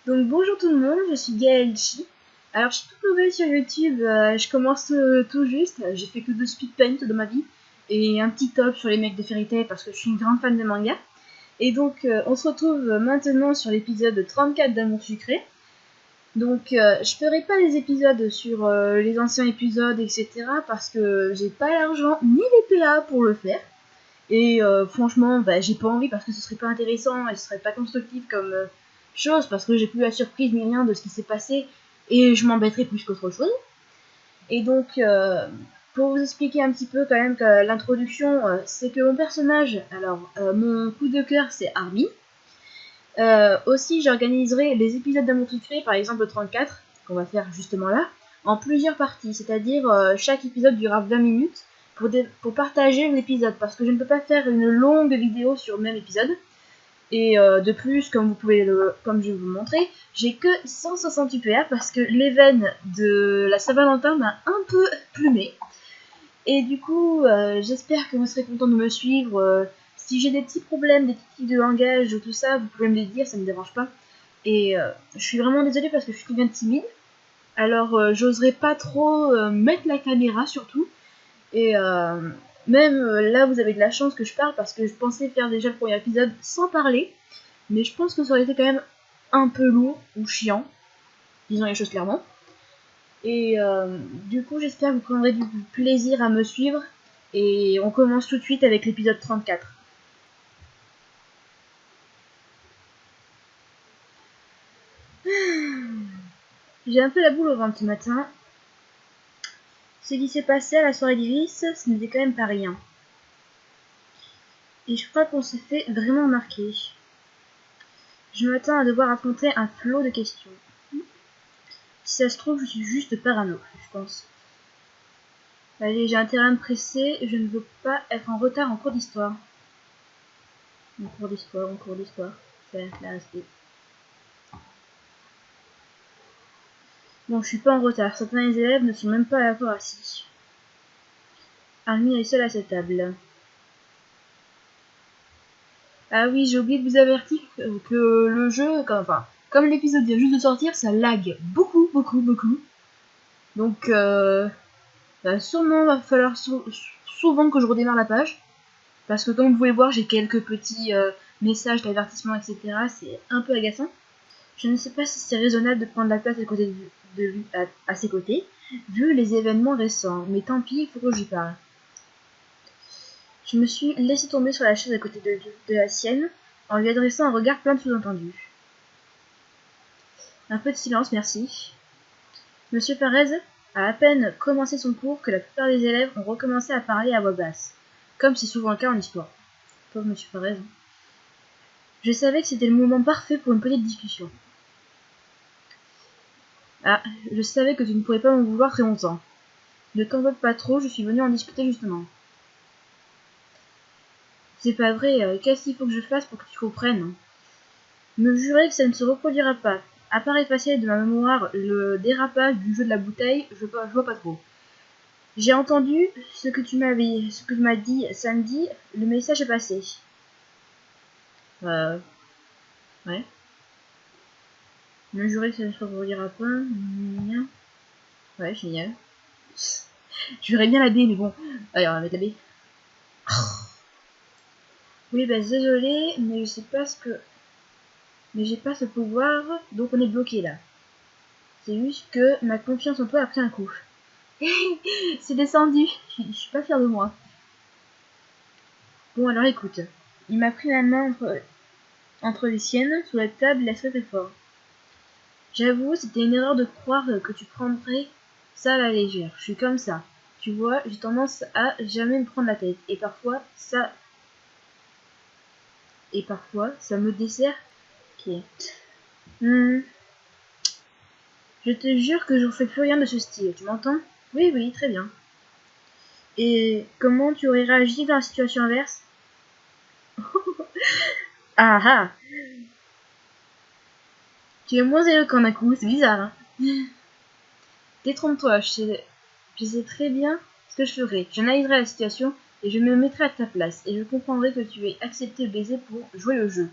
Donc bonjour tout le monde, je suis Gaëlchi. Alors je suis toute nouvelle sur YouTube, je commence tout juste, j'ai fait que 2 speedpaint dans ma vie et un petit top sur les mecs de Fairy Tail parce que je suis une grande fan de manga. Et donc on se retrouve maintenant sur l'épisode 34 d'Amour Sucré. Donc je ferai pas les épisodes sur les anciens épisodes etc parce que j'ai pas l'argent ni les PA pour le faire. Et franchement, j'ai pas envie parce que ce serait pas intéressant et ce serait pas constructif comme chose parce que j'ai plus la surprise ni rien de ce qui s'est passé et je m'embêterais plus qu'autre chose. Et donc, pour vous expliquer un petit peu quand même que l'introduction, c'est que mon personnage, alors mon coup de cœur c'est Army. Aussi, j'organiserai les épisodes d'Amour Sucré, par exemple le 34, qu'on va faire justement là, en plusieurs parties, c'est-à-dire chaque épisode durera 20 minutes pour partager l'épisode, parce que je ne peux pas faire une longue vidéo sur le même épisode. Et de plus, comme je vais vous le montrer, j'ai que 168 PA parce que l'event de la Saint-Valentin m'a un peu plumé. Et du coup, j'espère que vous serez contents de me suivre. Si j'ai des petits problèmes, des petits tics de langage ou tout ça, vous pouvez me les dire, ça me dérange pas. Et je suis vraiment désolée parce que je suis quelqu'un de timide. Alors, j'oserais pas trop mettre la caméra surtout. Et même là, vous avez de la chance que je parle parce que je pensais faire déjà le premier épisode sans parler. Mais je pense que ça aurait été quand même un peu lourd ou chiant, disons les choses clairement. Et du coup, j'espère que vous prendrez du plaisir à me suivre. Et on commence tout de suite avec l'épisode 34. J'ai un peu la boule au ventre ce matin. Ce qui s'est passé à la soirée d'Iris, ce n'était quand même pas rien. Et je crois qu'on s'est fait vraiment remarquer. Je m'attends à devoir affronter un flot de questions. Si ça se trouve, je suis juste parano, je pense. Allez, j'ai intérêt à me presser, je ne veux pas être en retard en cours d'histoire. En cours d'histoire. C'est la respect. Bon, je suis pas en retard, certains élèves ne sont même pas à la fois assis. Armin est seul à cette table. Ah oui, j'ai oublié de vous avertir que le jeu, comme l'épisode vient juste de sortir, ça lag beaucoup. Donc, sûrement va falloir souvent que je redémarre la page. Parce que comme vous pouvez voir, j'ai quelques petits messages d'avertissement, etc. C'est un peu agaçant. Je ne sais pas si c'est raisonnable de prendre la place à côté de lui, à ses côtés, vu les événements récents. Mais tant pis, il faut que j'y parle. Je me suis laissé tomber sur la chaise à côté de la sienne, en lui adressant un regard plein de sous-entendus. Un peu de silence, merci. Monsieur Perez a à peine commencé son cours que la plupart des élèves ont recommencé à parler à voix basse, comme c'est souvent le cas en histoire. Pauvre Monsieur Perez. Je savais que c'était le moment parfait pour une petite discussion. Ah, je savais que tu ne pourrais pas m'en vouloir très longtemps. Ne t'en veux pas trop, je suis venue en discuter justement. C'est pas vrai, qu'est-ce qu'il faut que je fasse pour que tu comprennes? Me jurer que ça ne se reproduira pas. À part effacer de ma mémoire le dérapage du jeu de la bouteille, je vois pas trop. J'ai entendu ce que tu m'as dit samedi, le message est passé. Ouais. Me jurer que ça ne se reproduira pas. Ouais, génial. Je verrais bien la B, mais bon. Allez, on va mettre la B. Oui, désolé, mais je sais pas mais j'ai pas ce pouvoir, donc on est bloqué là. C'est juste que ma confiance en toi a pris un coup. C'est descendu, je suis pas fière de moi. Bon, alors écoute. Il m'a pris la main entre les siennes, sous la table, la très fort. J'avoue, c'était une erreur de croire que tu prendrais ça à la légère. Je suis comme ça. Tu vois, j'ai tendance à jamais me prendre la tête. Et parfois, ça me dessert. Ok. Je te jure que je ne fais plus rien de ce style, tu m'entends? Oui, très bien. Et comment tu aurais réagi dans la situation inverse? Ah ah! Tu es moins éloquent d'un coup, c'est bizarre, hein? Détrompe-toi, je sais très bien ce que je ferai. J'analyserai la situation et je me mettrai à ta place. Et je comprendrai que tu aies accepté le baiser pour jouer le jeu.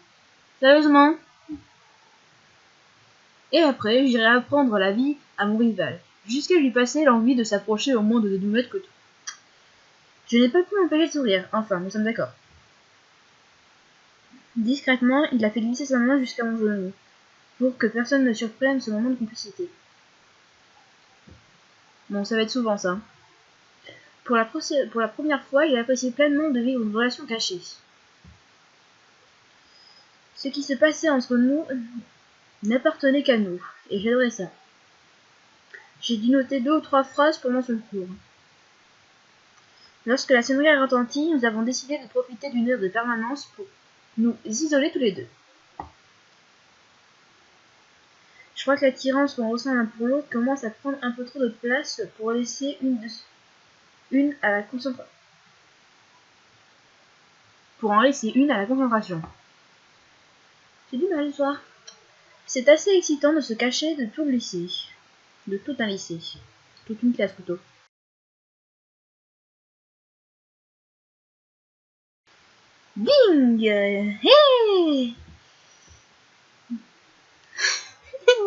Sérieusement? Et après, j'irai apprendre la vie à mon rival, jusqu'à lui passer l'envie de s'approcher au moins de 2 mètres que tout. Je n'ai pas pu m'empêcher de sourire, enfin, nous sommes d'accord. Discrètement, il a fait glisser sa main jusqu'à mon genou, pour que personne ne surprenne ce moment de complicité. Bon, ça va être souvent ça. Pour la première fois, il appréciait pleinement de vivre une relation cachée. Ce qui se passait entre nous n'appartenait qu'à nous, et j'adorais ça. J'ai dû noter 2 ou 3 phrases pendant ce cours. Lorsque la sonnerie a retenti, nous avons décidé de profiter d'une heure de permanence pour nous isoler tous les deux. Je crois que l'attirance qu'on ressent l'un pour l'autre commence à prendre un peu trop de place pour laisser une à la concentration. Pour en laisser une à la concentration. J'ai du mal ce soir. C'est assez excitant de se cacher de tout le lycée. De tout un lycée. Toute une classe plutôt. Bing! Hey!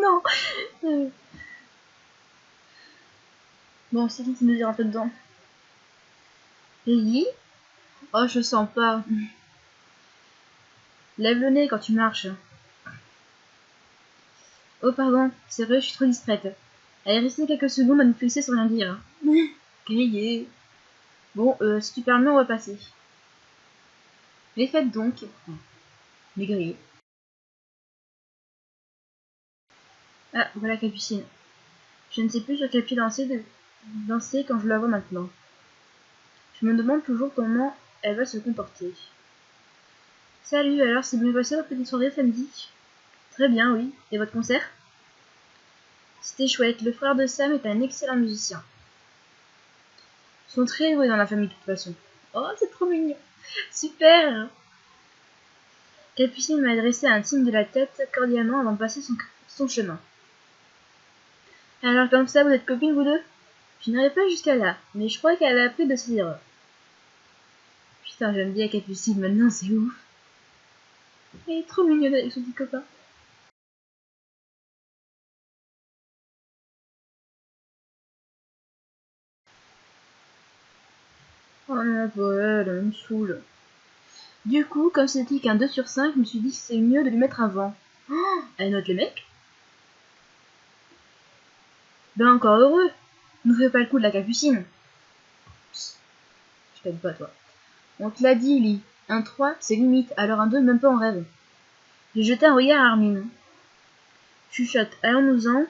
Non! Bon, c'est qui nous est rentré dedans? Peggy? Oh, je sens pas. Lève le nez quand tu marches. Oh, pardon, c'est vrai, je suis trop distraite. Elle est restée quelques secondes à nous fixer sans rien dire. Grillé. Bon, si tu permets, on va passer. Mais faites donc. Mais grillé. Ah, voilà Capucine. Je ne sais plus sur quel pied danser quand je la vois maintenant. Je me demande toujours comment elle va se comporter. Salut, alors c'est bien passé votre petite soirée samedi? Très bien, oui. Et votre concert? C'était chouette, le frère de Sam est un excellent musicien. Ils sont très doués dans la famille de toute façon. Oh, c'est trop mignon. Super. Capucine m'a adressé un signe de la tête cordialement avant de passer son chemin. Alors comme ça, vous êtes copines vous deux? Je n'irai pas jusqu'à là, mais je crois qu'elle a appris de ses erreurs. Putain, j'aime bien Capucine maintenant, c'est ouf. Elle est trop mignonne avec son petit copain. Oh non, pas elle me saoule. Du coup, comme c'était qu'un 2 sur 5, je me suis dit que c'est mieux de lui mettre un vent. Oh, elle note les mecs? Ben encore heureux. Nous fais pas le coup de la Capucine. Psst, je t'aime pas toi. On te l'a dit, Lee. Un 3, c'est limite, alors un 2, même pas en rêve. J'ai jeté un regard à Armin. Chuchote, allons-nous-en.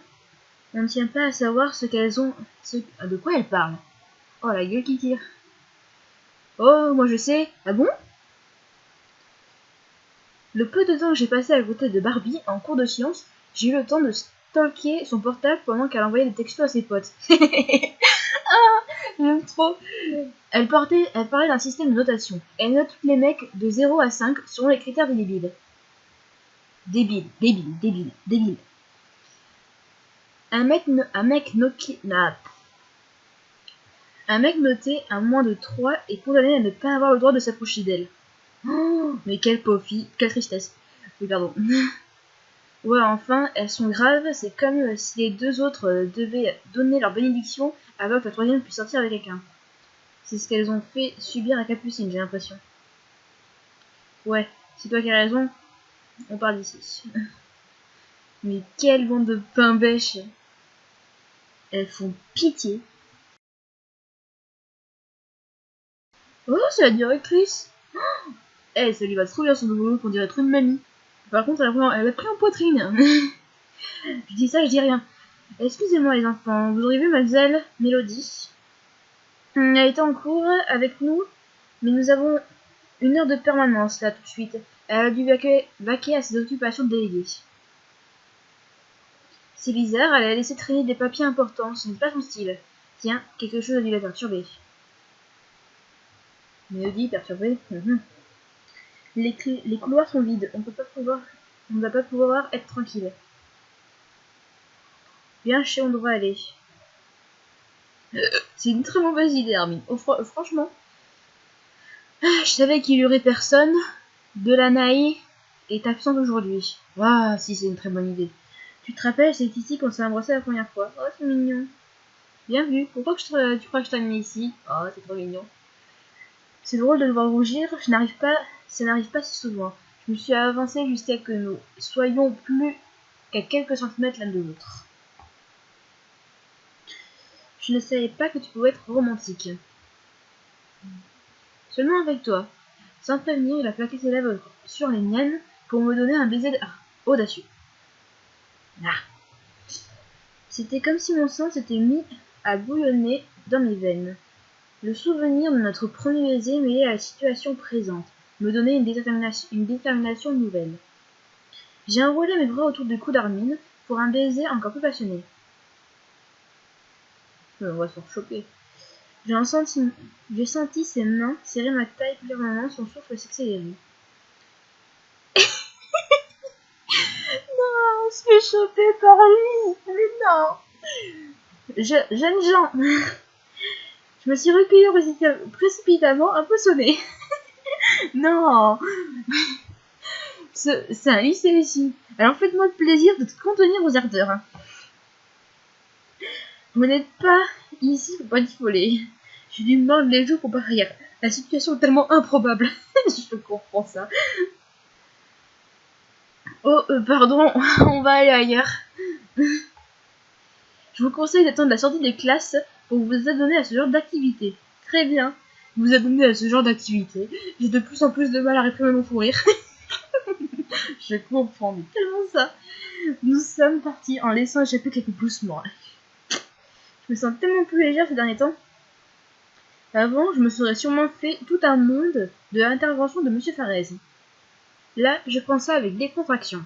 On ne tient pas à savoir ce qu'elles ont... De quoi elles parlent? Oh, la gueule qui tire. Oh, moi je sais. Ah bon? Le peu de temps que j'ai passé à côté de Barbie en cours de sciences, j'ai eu le temps de stalker son portable pendant qu'elle envoyait des textos à ses potes. Ah, j'aime trop. Elle parlait d'un système de notation. Elle note tous les mecs de 0 à 5 selon les critères des débiles. Débile, débile, débile, débile. Un mec noté à moins de 3 est condamné à ne pas avoir le droit de s'approcher d'elle. Oh, mais quelle pauvre fille, quelle tristesse. Oui, pardon. Ouais, enfin, elles sont graves, c'est comme si les 2 autres devaient donner leur bénédiction avant que la troisième puisse sortir avec quelqu'un. C'est ce qu'elles ont fait subir à Capucine, j'ai l'impression. Ouais, c'est toi qui as raison, on parle d'ici. Mais quelle bande de pain bêche. Elles font pitié. Oh, c'est la directrice. Eh, ça lui va trop bien son nouveau look, on dirait trop une mamie. Par contre, elle a pris en poitrine. Je dis ça, je dis rien. Excusez-moi les enfants, vous aurez vu mademoiselle Mélodie? Elle était en cours avec nous, mais nous avons 1 heure de permanence là tout de suite. Elle a dû vaquer à ses occupations de déléguée. C'est bizarre, elle a laissé traîner des papiers importants, ce n'est pas son style. Tiens, quelque chose a dû la perturber. Mélodie perturbée. Les couloirs sont vides, on ne va pas pouvoir être tranquille. Bien, chez on devrait aller. C'est une très mauvaise idée, Armin. Oh, franchement, je savais qu'il y aurait personne. Delanaï est absente aujourd'hui. Ah, si, c'est une très bonne idée. Tu te rappelles, c'est ici qu'on s'est embrassé la première fois. Oh, c'est mignon. Bien vu. Pourquoi tu crois que je t'ai mis ici? Oh, c'est trop mignon. C'est drôle de le voir rougir. Ça n'arrive pas si souvent. Je me suis avancée jusqu'à que nous soyons plus qu'à quelques centimètres l'un de l'autre. Je ne savais pas que tu pouvais être romantique. Seulement avec toi. Sans prévenir, il a plaqué ses lèvres sur les miennes pour me donner un baiser audacieux. Ah. C'était comme si mon sang s'était mis à bouillonner dans mes veines. Le souvenir de notre premier baiser mêlé à la situation présente me donnait une détermination nouvelle. J'ai enroulé mes bras autour du cou d'Armin pour un baiser encore plus passionné. On va se faire choper. J'ai senti ses mains serrer ma taille plus fermement, son souffle s'accélérer. Non, on se fait choper par lui. Mais non. Jeunes gens. Je me suis recueillie précipitamment, un peu sonnée. Non. C'est un lycée ici. Alors faites-moi le plaisir de contenir vos ardeurs. Vous n'êtes pas ici pour badifoler. J'ai dû me mordre les joues pour pas rire. La situation est tellement improbable. Je comprends ça. Oh, pardon, on va aller ailleurs. Je vous conseille d'attendre la sortie des classes pour vous adonner à ce genre d'activité. Très bien. Vous adonner à ce genre d'activité. J'ai de plus en plus de mal à réprimer mon fou rire. Je comprends mais tellement ça. Nous sommes partis en laissant échapper quelques gloussements. Je me sens tellement plus légère ces derniers temps. Avant, je me serais sûrement fait tout un monde de l'intervention de Monsieur Farez. Là, je prends ça avec décontraction.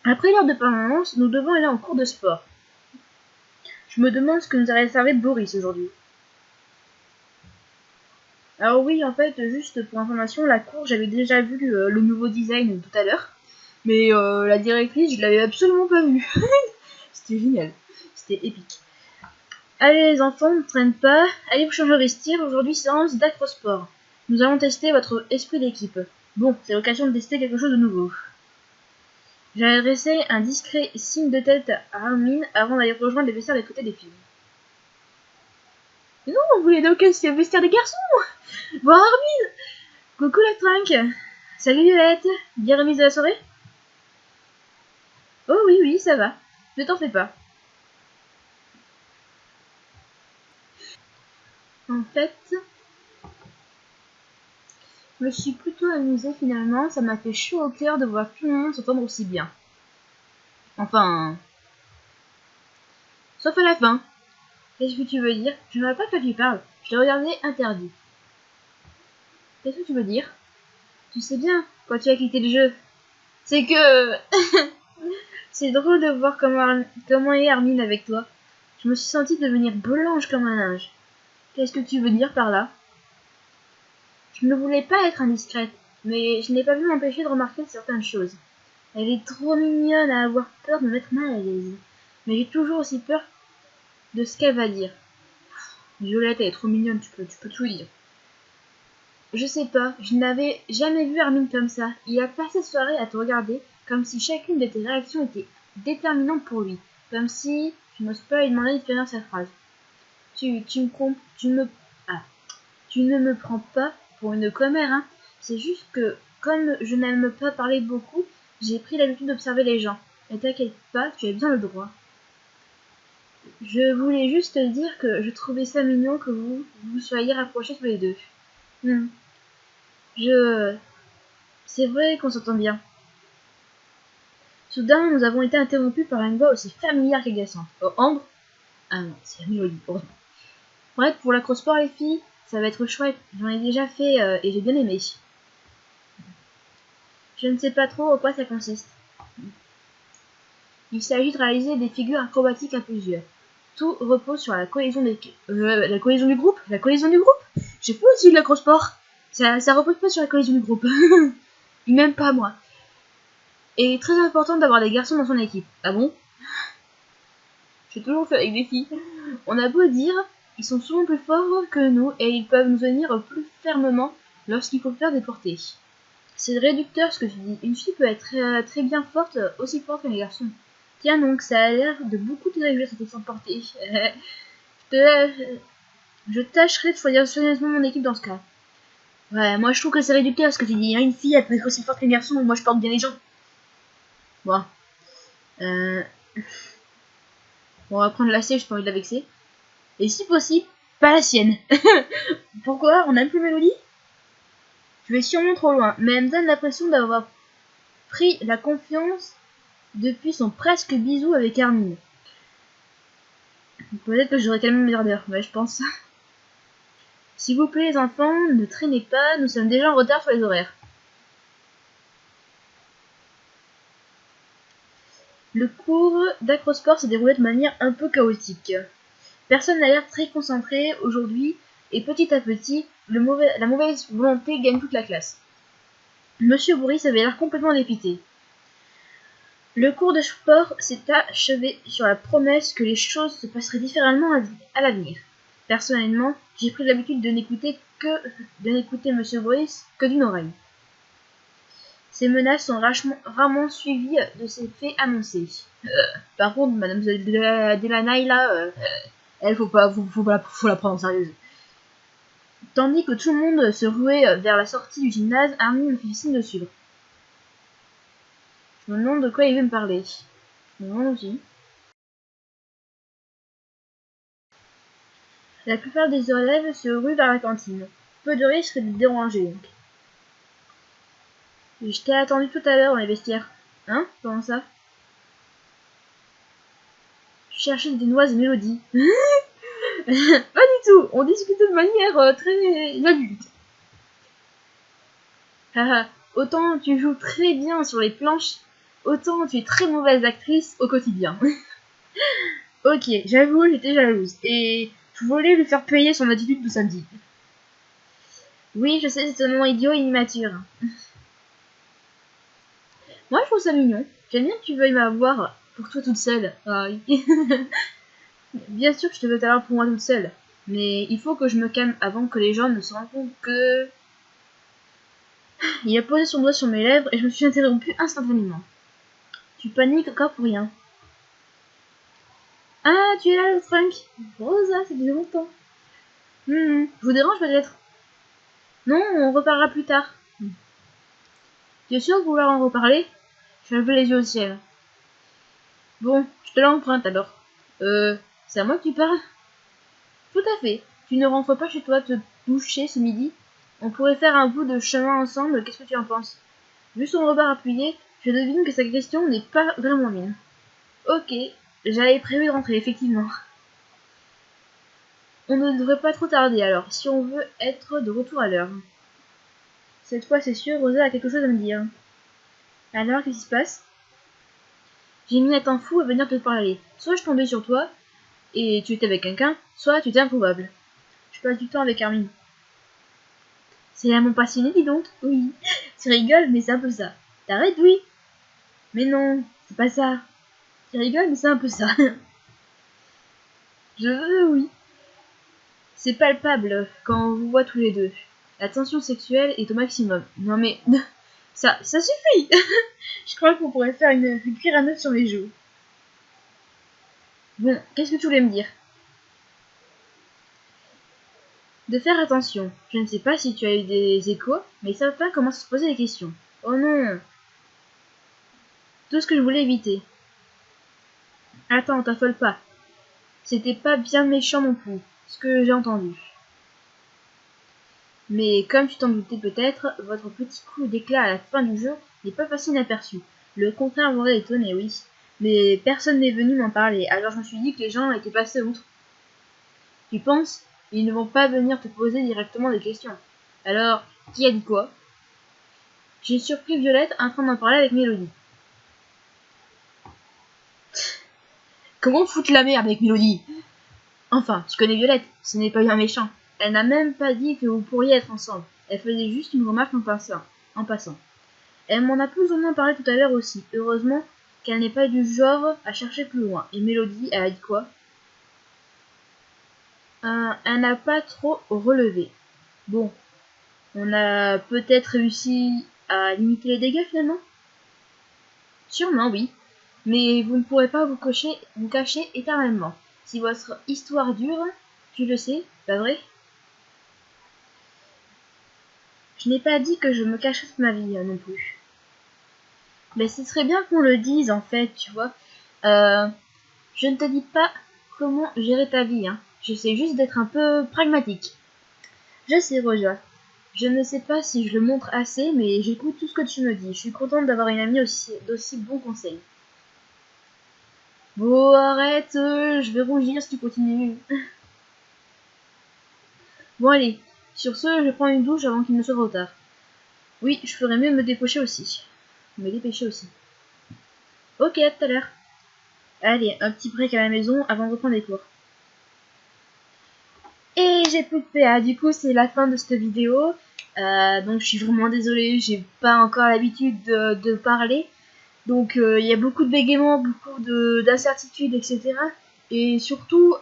Après l'heure de permanence, nous devons aller en cours de sport. Je me demande ce que nous a réservé Boris aujourd'hui. Alors oui, en fait, juste pour information, la cour, j'avais déjà vu le nouveau design tout à l'heure. Mais la directrice, je l'avais absolument pas vue. C'était génial. C'était épique. Allez les enfants, ne traîne pas. Allez vous changer vestir. Aujourd'hui, séance d'acrosport. Nous allons tester votre esprit d'équipe. Bon, c'est l'occasion de tester quelque chose de nouveau. J'ai adressé un discret signe de tête à Armin avant d'aller rejoindre les vestiaires des côtés des filles. Mais non, vous voulez donc c'est le vestiaire des garçons. Voir Armin. Coucou la trinque. Salut Violette. Bien remise de la soirée? Oh oui, ça va. Ne t'en fais pas. En fait, je me suis plutôt amusée finalement. Ça m'a fait chaud au cœur de voir tout le monde s'entendre aussi bien. Enfin... Sauf à la fin. Qu'est-ce que tu veux dire? Je ne vois pas que tu parles. Je t'ai regardé interdit. Qu'est-ce que tu veux dire? Tu sais bien, quand tu as quitté le jeu. C'est que... C'est drôle de voir comment est Armin avec toi. Je me suis sentie devenir blanche comme un linge. Qu'est-ce que tu veux dire par là? Je ne voulais pas être indiscrète, mais je n'ai pas pu m'empêcher de remarquer certaines choses. Elle est trop mignonne à avoir peur de me mettre mal à l'aise. Mais j'ai toujours aussi peur de ce qu'elle va dire. Violette, elle est trop mignonne, tu peux tout dire. Je sais pas, je n'avais jamais vu Armin comme ça. Il a passé sa soirée à te regarder, comme si chacune de tes réactions était déterminante pour lui. Comme si, je n'ose pas lui demander de finir sa phrase. Tu ne me prends pas pour une commère, hein. C'est juste que, comme je n'aime pas parler beaucoup, j'ai pris l'habitude d'observer les gens. Et t'inquiète pas, tu as bien le droit. Je voulais juste te dire que je trouvais ça mignon que vous soyez rapprochés tous les deux. C'est vrai qu'on s'entend bien. Soudain, nous avons été interrompus par une voix aussi familière qu'agaçante. Oh, Ambre? Ah non, c'est Amélie, heureusement. Bref, pour l'acrosport, les filles, ça va être chouette. J'en ai déjà fait et j'ai bien aimé. Je ne sais pas trop en quoi ça consiste. Il s'agit de réaliser des figures acrobatiques à plusieurs. Tout repose sur la cohésion du groupe. La cohésion du groupe? J'ai fait aussi de l'acrosport. Ça repose pas sur la cohésion du groupe. Même pas moi. Et il est très important d'avoir des garçons dans son équipe. Ah bon? J'ai toujours fait avec des filles. On a beau dire, ils sont souvent plus forts que nous et ils peuvent nous tenir plus fermement lorsqu'il faut faire des portées. C'est réducteur ce que tu dis. Une fille peut être très bien forte, aussi forte qu'un garçon. Tiens donc, ça a l'air de beaucoup te réjouir cette accent portée. Je tâcherai de choisir soigneusement mon équipe dans ce cas. Ouais, moi je trouve que c'est réducteur ce que tu dis. Hein. Une fille, elle peut être aussi forte qu'un garçon, moi je porte bien les gens. Bon. On va prendre la sienne, j'ai pas envie de la vexer. Et si possible, pas la sienne. Pourquoi? On n'aime plus Mélodie? Je vais sûrement trop loin, mais elle me donne l'impression d'avoir pris la confiance depuis son presque bisou avec Hermine. Peut-être que j'aurais tellement milliardaire, mais je pense. S'il vous plaît les enfants, ne traînez pas, nous sommes déjà en retard sur les horaires. Le cours d'acrosport s'est déroulé de manière un peu chaotique. Personne n'a l'air très concentré aujourd'hui, et petit à petit, la mauvaise volonté gagne toute la classe. Monsieur Bourris avait l'air complètement dépité. Le cours de sport s'est achevé sur la promesse que les choses se passeraient différemment à l'avenir. Personnellement, j'ai pris l'habitude de n'écouter Monsieur Bourris que d'une oreille. Ces menaces sont rarement suivies de ces faits annoncés. Par contre, Mademoiselle Delaney, là, elle, faut la prendre en sérieux. Tandis que tout le monde se ruait vers la sortie du gymnase, Armin me fit signe de suivre. Je me demande de quoi il veut me parler. Je me demande aussi. La plupart des élèves se ruent vers la cantine. Peu de risque de déranger, donc. Je t'ai attendu tout à l'heure dans les vestiaires. Hein? Comment ça? Je cherchais des noises et mélodies. Pas du tout. On discutait de manière très adulte. Autant tu joues très bien sur les planches, autant tu es très mauvaise actrice au quotidien. Ok, j'avoue, j'étais jalouse. Et je voulais lui faire payer son attitude de samedi. Oui, je sais, c'est un moment idiot et immature. Moi, je trouve ça mignon. J'aime bien que tu veuilles m'avoir pour toi toute seule. Ah, oui. Bien sûr que je te veux t'avoir pour moi toute seule. Mais il faut que je me calme avant que les gens ne se rendent compte que... Il a posé son doigt sur mes lèvres et je me suis interrompue instantanément. Tu paniques encore pour rien. Ah, tu es là, le Frank. Rosa, ça fait longtemps. Je vous dérange peut-être? Non, on reparlera plus tard. Tu es sûr de vouloir en reparler? Je lève les yeux au ciel. Bon, je te l'emprunte alors. C'est à moi que tu parles? Tout à fait. Tu ne rentres pas chez toi te doucher ce midi? On pourrait faire un bout de chemin ensemble, qu'est-ce que tu en penses? Vu son regard appuyé, je devine que sa question n'est pas vraiment mine. Ok, j'avais prévu de rentrer, effectivement. On ne devrait pas trop tarder alors, si on veut être de retour à l'heure. Cette fois, c'est sûr, Rosa a quelque chose à me dire. Alors, qu'est-ce qui se passe? J'ai mis un temps fou à venir te parler. Soit je tombais sur toi, et tu étais avec quelqu'un, soit tu étais improbable. Je passe du temps avec Armin. C'est un mon passionné, dis donc. Oui. Tu rigoles, mais c'est un peu ça. T'arrêtes, oui. Mais non, c'est pas ça. Tu rigoles, mais c'est un peu ça. Je veux, oui. C'est palpable quand on vous voit tous les deux. La tension sexuelle est au maximum. Non mais... Ça suffit. Je crois qu'on pourrait faire une cuire à neuf sur les joues. Bon, qu'est-ce que tu voulais me dire? De faire attention. Je ne sais pas si tu as eu des échos, mais ils savent pas comment se poser les questions. Oh non. Tout ce que je voulais éviter. Attends, t'affole pas. C'était pas bien méchant non plus, ce que j'ai entendu. Mais comme tu t'en doutais peut-être, votre petit coup d'éclat à la fin du jeu n'est pas passé inaperçu. Le contraire m'aurait étonné, oui. Mais personne n'est venu m'en parler, alors je me suis dit que les gens étaient passés outre. Tu penses? Ils ne vont pas venir te poser directement des questions. Alors, qui a dit quoi? J'ai surpris Violette en train d'en parler avec Mélodie. Comment foutre la merde avec Mélodie? Enfin, tu connais Violette, ce n'est pas un méchant. Elle n'a même pas dit que vous pourriez être ensemble. Elle faisait juste une remarque en passant. Elle m'en a plus ou moins parlé tout à l'heure aussi. Heureusement qu'elle n'est pas du genre à chercher plus loin. Et Mélodie, elle a dit quoi? Elle n'a pas trop relevé. Bon, on a peut-être réussi à limiter les dégâts finalement? Sûrement oui, mais vous ne pourrez pas vous cacher éternellement. Si votre histoire dure, tu le sais, pas vrai? Je n'ai pas dit que je me cacherais toute ma vie non plus. Mais ce serait bien qu'on le dise en fait, tu vois. Je ne te dis pas comment gérer ta vie, hein. J'essaie juste d'être un peu pragmatique. Je sais, Roja. Je ne sais pas si je le montre assez, mais j'écoute tout ce que tu me dis. Je suis contente d'avoir une amie d'aussi bons conseils. Bon, arrête, je vais rougir si tu continues. Bon, allez. Sur ce, je prends une douche avant qu'il ne soit trop tard. Oui, je ferais mieux de me dépêcher aussi. Ok, à tout à l'heure. Allez, un petit break à la maison avant de reprendre les cours. Et j'ai plus de PA, du coup c'est la fin de cette vidéo. Donc je suis vraiment désolée, j'ai pas encore l'habitude de parler. Donc il y a beaucoup de bégaiements, beaucoup d'incertitudes, etc. Et surtout,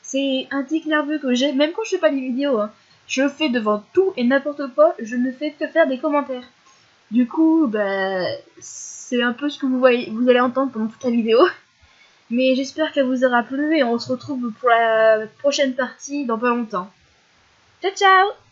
c'est un tic nerveux que j'ai, même quand je fais pas des vidéos. Hein. Je fais devant tout et n'importe quoi, je ne fais que faire des commentaires. Du coup, bah, c'est un peu ce que vous allez entendre pendant toute la vidéo. Mais j'espère qu'elle vous aura plu et on se retrouve pour la prochaine partie dans pas longtemps. Ciao ciao!